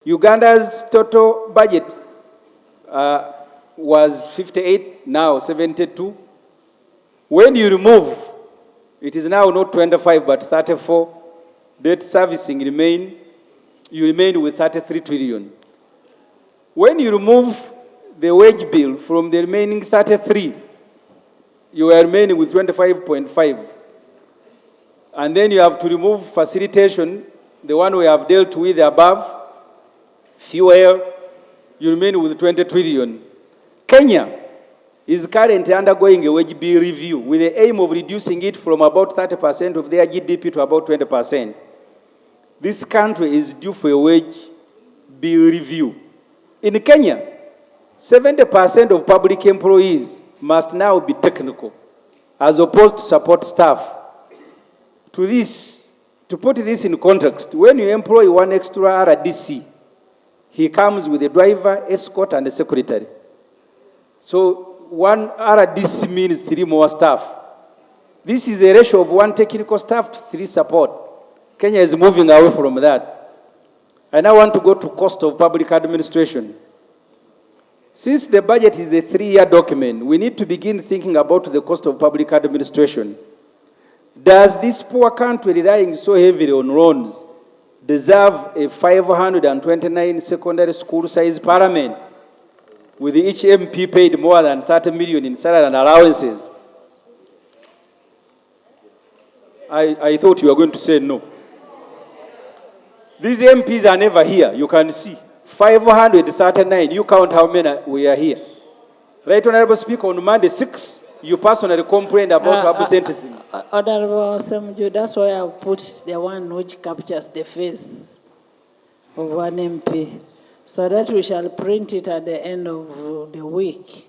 Uganda's total budget was 58, now 72. When you remove, it is now not 25 but 34. Debt servicing you remain with 33 trillion. When you remove the wage bill from the remaining 33, you are remaining with 25.5. And then you have to remove facilitation, the one we have dealt with above, fuel, you remain with 20 trillion. Kenya is currently undergoing a wage bill review with the aim of reducing it from about 30% of their GDP to about 20%. This country is due for a wage bill review. In Kenya, 70% of public employees must now be technical, as opposed to support staff. To put this in context, when you employ one extra RDC, he comes with a driver, escort, and a secretary. So one RDC means 3 more staff. This is a ratio of 1 technical staff to 3 support. Kenya is moving away from that. I now want to go to cost of public administration. Since the budget is a 3-year document, we need to begin thinking about the cost of public administration. Does this poor country relying so heavily on loans deserve a 529 secondary school size parliament with each MP paid more than 30 million in salary and allowances? I thought you were going to say no. These MPs are never here, you can see. 539, you count how many we are here. Right, Honorable Speaker, on Monday 6, you personally complained about absenteeism. Honorable Ssemujju, that's why I put the one which captures the face of one MP, so that we shall print it at the end of the week,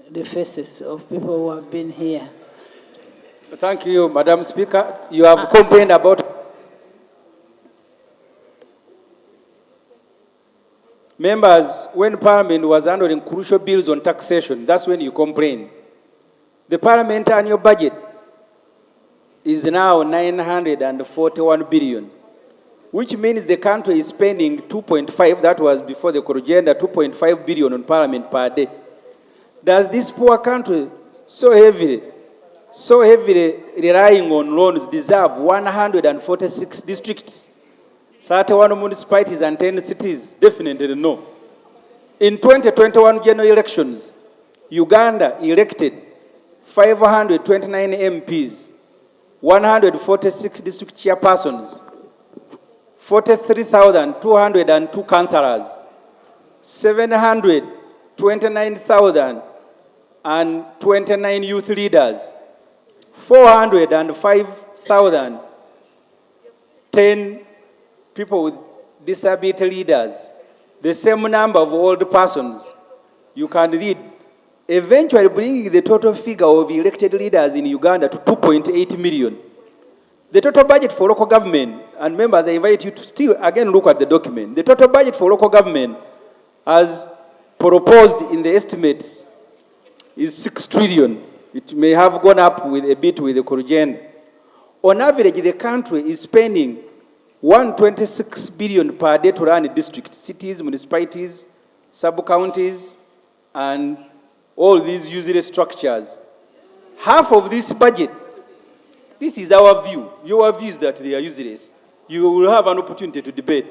the faces of people who have been here. Thank you, Madam Speaker. You have complained about... Members, when Parliament was handling crucial bills on taxation, that's when you complained. The Parliament annual budget is now 941 billion, which means the country is spending 2.5, that was before the agenda, 2.5 billion on Parliament per day. Does this poor country so heavily relying on loans deserve 146 districts, 31 municipalities and 10 cities? Definitely no. In 2021 general elections, Uganda elected 529 MPs, 146 district chairpersons, 43,202 councillors, 729,029 youth leaders, 405,010 people with disability leaders, the same number of old persons. You can read, eventually bringing the total figure of elected leaders in Uganda to 2.8 million. The total budget for local government, and members, I invite you to still again look at the document. The total budget for local government, as proposed in the estimates, is 6 trillion. It may have gone up with a bit with the corrigenda. On average, the country is spending 126 billion per day to run districts, cities, municipalities, sub-counties, and all these useless structures. Half of this budget, this is our view. Your view is that they are useless. You will have an opportunity to debate.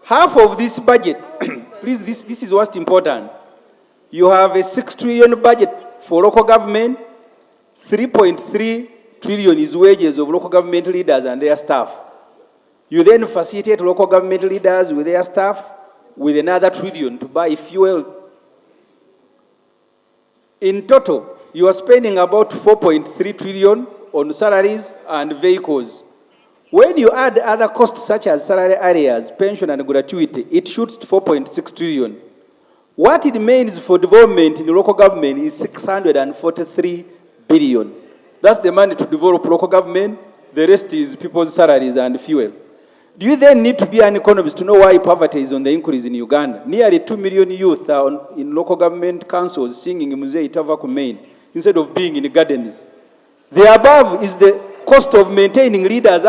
Half of this budget, please, this is what's important. You have a 6 trillion budget for local government, 3.3 trillion is wages of local government leaders and their staff. You then facilitate local government leaders with their staff with another trillion to buy fuel. In total, you are spending about 4.3 trillion on salaries and vehicles. When you add other costs such as salary areas, pension and gratuity, it shoots to 4.6 trillion. What it means for development in local government is 643 billion. That's the money to develop local government. The rest is people's salaries and fuel. Do you then need to be an economist to know why poverty is on the increase in Uganda? Nearly 2 million youth are in local government councils singing Mzee Itava Kumain instead of being in gardens. The above is the cost of maintaining leaders